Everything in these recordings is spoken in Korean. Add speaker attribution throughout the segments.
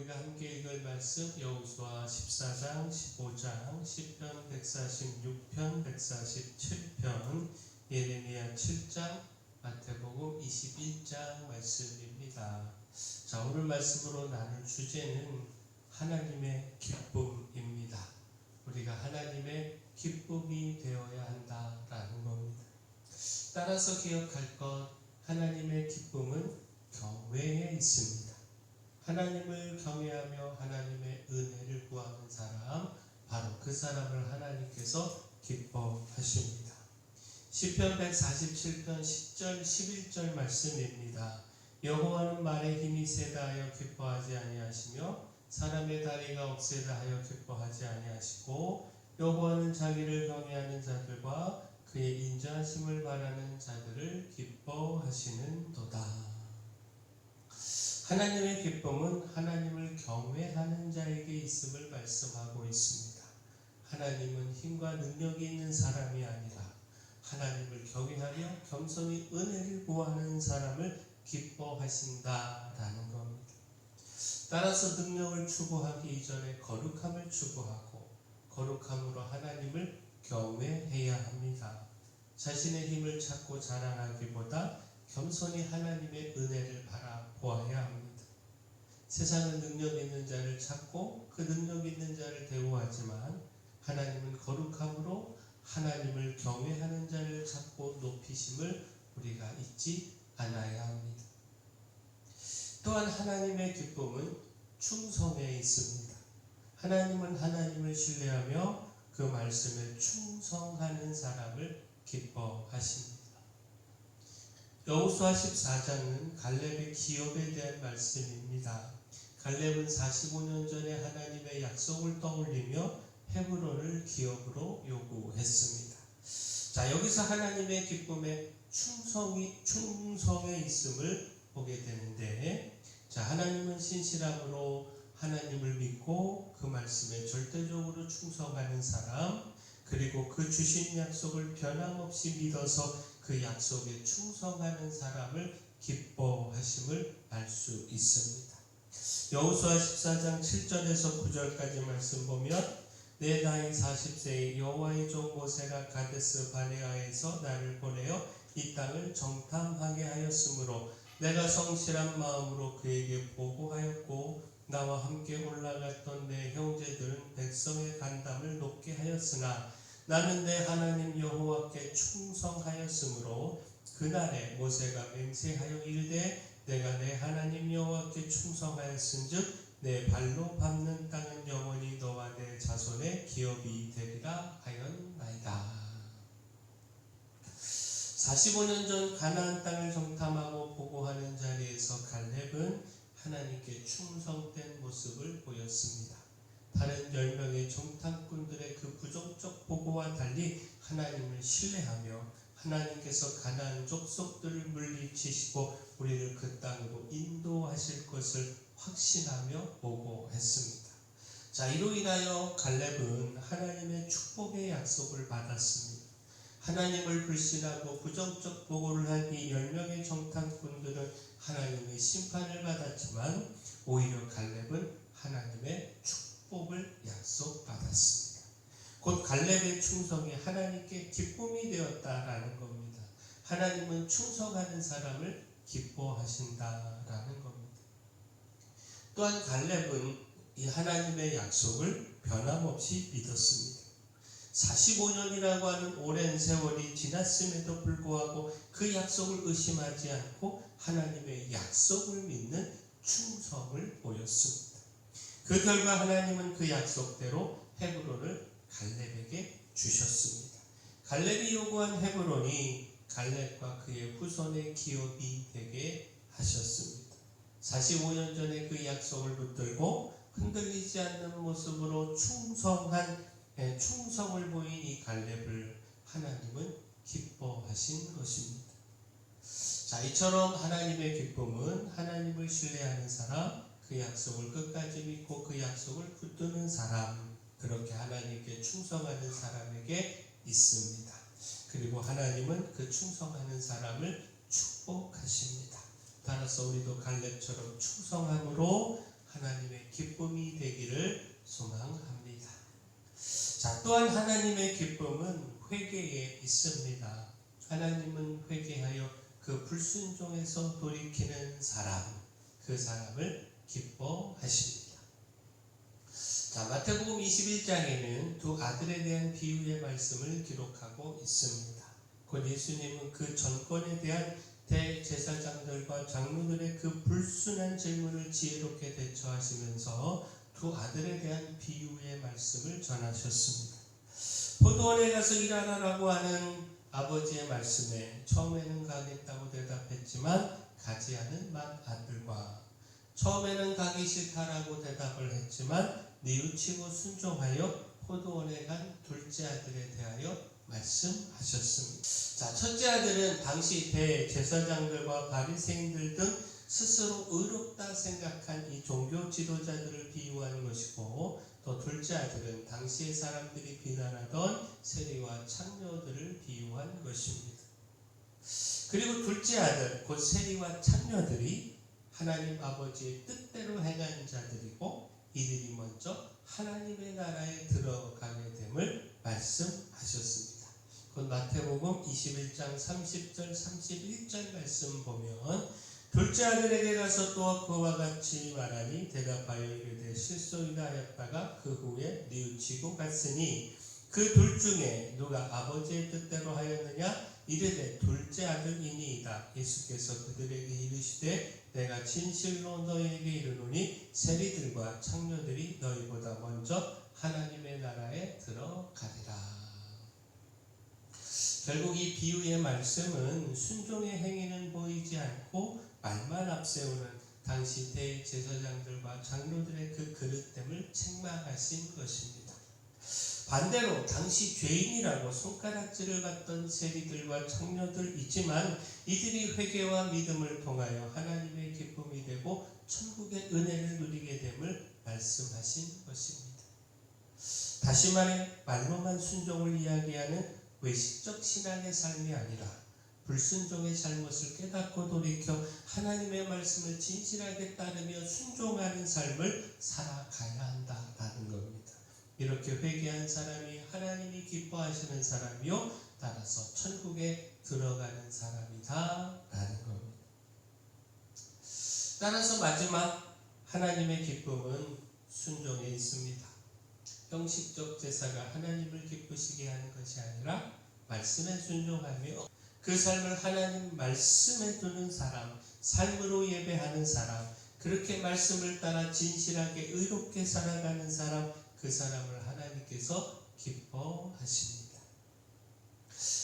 Speaker 1: 우리가 함께 읽을 말씀 여호수아 14장, 15장, 시편 146편, 147편, 예레미야 7장, 마태복음 21장 말씀입니다. 자, 오늘 말씀으로 나눌 주제는 하나님의 기쁨입니다. 우리가 하나님의 기쁨이 되어야 한다라는 겁니다. 따라서 기억할 것, 하나님의 기쁨은 경외에 있습니다. 하나님을 경외하며 하나님의 은혜를 구하는 사람, 바로 그 사람을 하나님께서 기뻐하십니다. 시편 147편 10절 11절 말씀입니다. 여호와는 말에 힘이 세다 하여 기뻐하지 아니하시며 사람의 다리가 억세다 하여 기뻐하지 아니하시고 여호와는 자기를 경외하는 자들과 그의 인자하심을 바라는 자들을 기뻐하시는도다. 하나님의 기쁨은 하나님을 경외하는 자에게 있음을 말씀하고 있습니다. 하나님은 힘과 능력이 있는 사람이 아니라 하나님을 경외하며 겸손히 은혜를 구하는 사람을 기뻐하신다라는 겁니다. 따라서 능력을 추구하기 이전에 거룩함을 추구하고 거룩함으로 하나님을 경외해야 합니다. 자신의 힘을 찾고 자랑하기보다 겸손히 하나님의 은혜를 바라보아야 합니다. 세상은 능력 있는 자를 찾고 그 능력 있는 자를 대우하지만 하나님은 거룩함으로 하나님을 경외하는 자를 찾고 높이심을 우리가 잊지 않아야 합니다. 또한 하나님의 기쁨은 충성에 있습니다. 하나님은 하나님을 신뢰하며 그 말씀에 충성하는 사람을 기뻐하십니다. 여호수아 14장은 갈렙의 기업에 대한 말씀입니다. 갈렙은 45년 전에 하나님의 약속을 떠올리며 헤브론을 기업으로 요구했습니다. 자, 여기서 하나님의 기쁨에 충성에 있음을 보게 되는데, 자, 하나님은 신실함으로 하나님을 믿고 그 말씀에 절대적으로 충성하는 사람, 그리고 그 주신 약속을 변함없이 믿어서 그 약속에 충성하는 사람을 기뻐하심을 알 수 있습니다. 여호수아 14장 7절에서 9절까지 말씀 보면 내 나이 40세에 여호와의 종 모세가 가데스 바네아에서 나를 보내어 이 땅을 정탐하게 하였으므로 내가 성실한 마음으로 그에게 보고하였고 나와 함께 올라갔던 내 형제들은 백성의 간담을 높게 하였으나 나는 내 하나님 여호와께 충성하였으므로 그날에 모세가 맹세하여 이르되 내가 내 하나님 여호와께 충성하였은즉 내 발로 밟는 땅은 영원히 너와 내 자손의 기업이 되리라 하였나이다. 45년 전 가나안 땅을 정탐하고 보고하는 자리에서 갈렙은 하나님께 충성된 모습을 보였습니다. 다른 10명의 정탐꾼들의 그 부정적 보고와 달리 하나님을 신뢰하며 하나님께서 가나안 족속들을 물리치시고 우리를 그 땅으로 인도하실 것을 확신하며 보고했습니다. 자, 이로 인하여 갈렙은 하나님의 축복의 약속을 받았습니다. 하나님을 불신하고 부정적 보고를 한 이 10명의 정탐꾼들은 하나님의 심판을 받았지만 오히려 갈렙은 하나님의 축복을 약속받았습니다. 곧 갈렙의 충성이 하나님께 기쁨이 되었다라는 겁니다. 하나님은 충성하는 사람을 기뻐하신다라는 겁니다. 또한 갈렙은 이 하나님의 약속을 변함없이 믿었습니다. 45년이라고 하는 오랜 세월이 지났음에도 불구하고 그 약속을 의심하지 않고 하나님의 약속을 믿는 충성을 보였습니다. 그 결과 하나님은 그 약속대로 헤브론을 갈렙에게 주셨습니다. 갈렙이 요구한 헤브론이 갈렙과 그의 후손의 기업이 되게 하셨습니다. 45년 전에 그 약속을 붙들고 흔들리지 않는 모습으로 충성을 보인 이 갈렙을 하나님은 기뻐하신 것입니다. 자, 이처럼 하나님의 기쁨은 하나님을 신뢰하는 사람, 그 약속을 끝까지 믿고 그 약속을 붙드는 사람, 그렇게 하나님께 충성하는 사람에게 있습니다. 그리고 하나님은 그 충성하는 사람을 축복하십니다. 따라서 우리도 갈렙처럼 충성함으로 하나님의 기쁨이 되기를 소망합니다. 자, 또한 하나님의 기쁨은 회개에 있습니다. 하나님은 회개하여 그 불순종에서 돌이키는 사람, 그 사람을 기뻐하십니다. 자, 마태복음 21장에는 두 아들에 대한 비유의 말씀을 기록하고 있습니다. 곧 예수님은 그 전권에 대한 대제사장들과 장로들의 그 불순한 질문을 지혜롭게 대처하시면서 두 아들에 대한 비유의 말씀을 전하셨습니다. 포도원에 가서 일하라고 하는 아버지의 말씀에 처음에는 가겠다고 대답했지만 가지 않은 맏아들과 처음에는 가기 싫다라고 대답을 했지만 뉘우치고 순종하여 포도원에 간 둘째 아들에 대하여 말씀하셨습니다. 자, 첫째 아들은 당시 대제사장들과 바리새인들 등 스스로 의롭다 생각한 이 종교 지도자들을 비유한 것이고, 또 둘째 아들은 당시의 사람들이 비난하던 세리와 창녀들을 비유한 것입니다. 그리고 둘째 아들, 곧 세리와 창녀들이 하나님 아버지의 뜻대로 행한 자들이고, 이들이 먼저 하나님의 나라에 들어가게 됨을 말씀하셨습니다. 곧 마태복음 21장 30절 31절 말씀 보면, 둘째 아들에게 가서 또 그와 같이 말하니 대답하여 이르되 실소이다 하였다가 그 후에 뉘우치고 갔으니 그 둘 중에 누가 아버지의 뜻대로 하였느냐? 이르되 둘째 아들이니이다. 예수께서 그들에게 이르시되 내가 진실로 너희에게 이르노니 세리들과 창녀들이 너희보다 먼저 하나님의 나라에 들어가리라. 결국 이 비유의 말씀은 순종의 행위는 보이지 않고 말만 앞세우는 당시 대제사장들과 장로들의 그 그릇됨을 책망하신 것입니다. 반대로 당시 죄인이라고 손가락질을 받던 세리들과 창녀들 있지만 이들이 회개와 믿음을 통하여 하나님의 기쁨이 되고 천국의 은혜를 누리게 됨을 말씀하신 것입니다. 다시 말해 말로만 순종을 이야기하는 외식적 신앙의 삶이 아니라 불순종의 잘못을 깨닫고 돌이켜 하나님의 말씀을 진실하게 따르며 순종하는 삶을 살아가야 한다라는 겁니다. 이렇게 회개한 사람이 하나님이 기뻐하시는 사람이요, 따라서 천국에 들어가는 사람이다라는 겁니다. 따라서 마지막 하나님의 기쁨은 순종에 있습니다. 형식적 제사가 하나님을 기쁘시게 하는 것이 아니라 말씀에 순종하며 그 삶을 하나님 말씀에 두는 사람, 삶으로 예배하는 사람, 그렇게 말씀을 따라 진실하게 의롭게 살아가는 사람, 그 사람을 하나님께서 기뻐하십니다.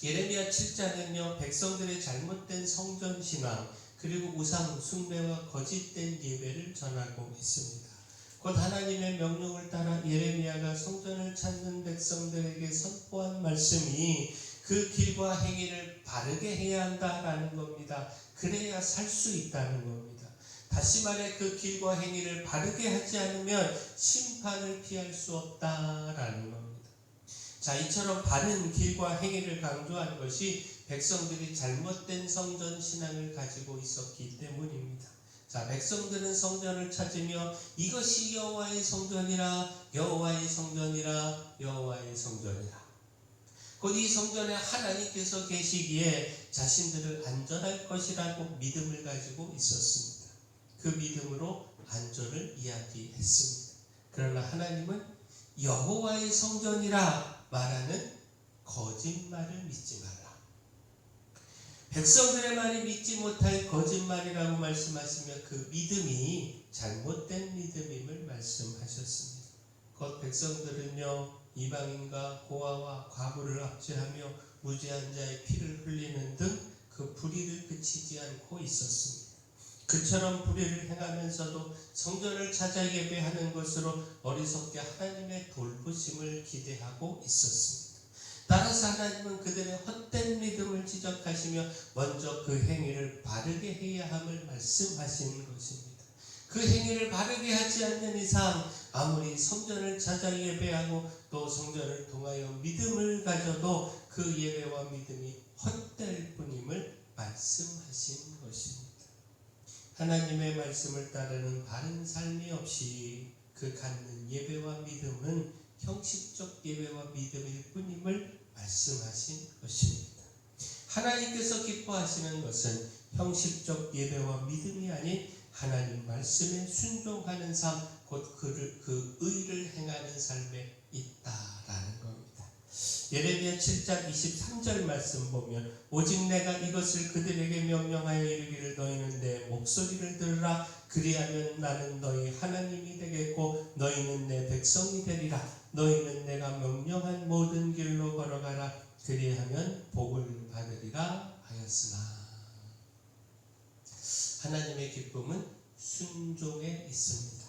Speaker 1: 예레미야 7장은요, 백성들의 잘못된 성전 신앙 그리고 우상 숭배와 거짓된 예배를 전하고 있습니다. 곧 하나님의 명령을 따라 예레미야가 성전을 찾는 백성들에게 선포한 말씀이 그 길과 행위를 바르게 해야 한다라는 겁니다. 그래야 살 수 있다는 겁니다. 다시 말해 그 길과 행위를 바르게 하지 않으면 심판을 피할 수 없다라는 겁니다. 자, 이처럼 바른 길과 행위를 강조한 것이 백성들이 잘못된 성전 신앙을 가지고 있었기 때문입니다. 자, 백성들은 성전을 찾으며 이것이 여호와의 성전이라, 여호와의 성전이라, 여호와의 성전이라. 곧 이 성전에 하나님께서 계시기에 자신들을 안전할 것이라고 믿음을 가지고 있었습니다. 그 믿음으로 안전을 이야기했습니다. 그러나 하나님은 여호와의 성전이라 말하는 거짓말을 믿지 마라. 백성들의 말이 믿지 못할 거짓말이라고 말씀하시며 그 믿음이 잘못된 믿음임을 말씀하셨습니다. 곧 백성들은요, 이방인과 고아와 과부를 압제하며 무죄한 자의 피를 흘리는 등 그 불의를 그치지 않고 있었습니다. 그처럼 불의를 행하면서도 성전을 찾아 예배하는 것으로 어리석게 하나님의 돌보심을 기대하고 있었습니다. 따라서 하나님은 그들의 헛된 믿음을 지적하시며 먼저 그 행위를 바르게 해야 함을 말씀하시는 것입니다. 그 행위를 바르게 하지 않는 이상 아무리 성전을 찾아 예배하고 또 성전을 통하여 믿음을 가져도 그 예배와 믿음이 헛될 뿐임을 말씀하신 것입니다. 하나님의 말씀을 따르는 바른 삶이 없이 그 갖는 예배와 믿음은 형식적 예배와 믿음일 뿐임을 말씀하신 것입니다. 하나님께서 기뻐하시는 것은 형식적 예배와 믿음이 아닌 하나님 말씀에 순종하는 삶, 곧 그 의를 행하는 삶에 있다라는 겁니다. 예레미야 7장 23절 말씀 보면 오직 내가 이것을 그들에게 명령하여 이르기를 너희는 내 목소리를 들으라. 그리하면 나는 너희 하나님이 되겠고 너희는 내 백성이 되리라. 너희는 내가 명령한 모든 길로 걸어가라. 그리하면 복을 받으리라 하였으나. 하나님의 기쁨은 순종에 있습니다.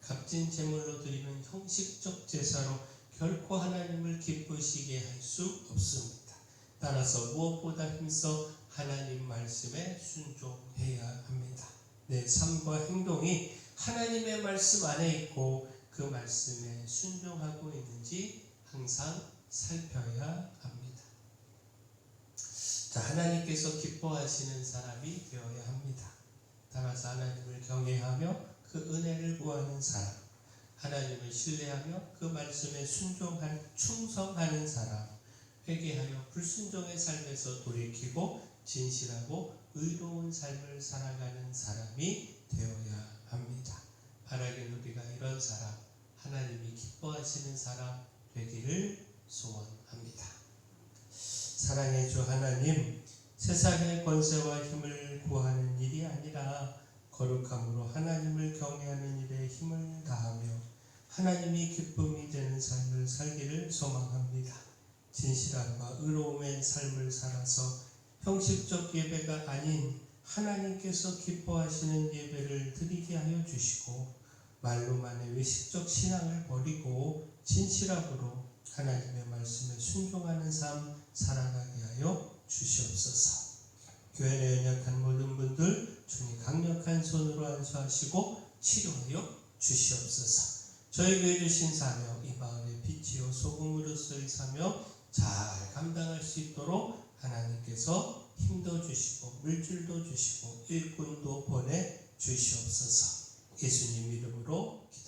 Speaker 1: 값진 제물로 드리는 형식적 제사로 결코 하나님을 기쁘시게 할 수 없습니다. 따라서 무엇보다 힘써 하나님 말씀에 순종해야 합니다. 내 삶과 행동이 하나님의 말씀 안에 있고 그 말씀에 순종하고 있는지 항상 살펴야 합니다. 자, 하나님께서 기뻐하시는 사람이 되어야 합니다. 따라서 하나님을 경외하며 그 은혜를 구하는 사람, 하나님을 신뢰하며 그 말씀에 충성하는 사람, 회개하여 불순종의 삶에서 돌이키고 진실하고 의로운 삶을 살아가는 사람이 되어야 합니다. 바라긴 우리가 이런 사람, 하나님이 기뻐하시는 사람 되기를 소원합니다. 사랑의 주 하나님, 세상의 권세와 힘을 구하는 일이 아니라 거룩함으로 하나님을 경외하는 일에 힘을 다하며 하나님이 기쁨이 되는 삶을 살기를 소망합니다. 진실함과 의로움의 삶을 살아서 형식적 예배가 아닌 하나님께서 기뻐하시는 예배를 드리게 하여 주시고 말로만의 외식적 신앙을 버리고 진실함으로 하나님의 말씀에 순종하는 삶 살아가게 하여 주시옵소서. 교회 내 연약한 모든 분들 주님 강력한 손으로 안수하시고 치료하여 주시옵소서. 저에게 주신 사명, 이 마을의 빛이요 소금으로서의 사명 잘 감당할 수 있도록 하나님께서 힘도 주시고 물질도 주시고 일꾼도 보내 주시옵소서. 예수님 이름으로 기도합니다.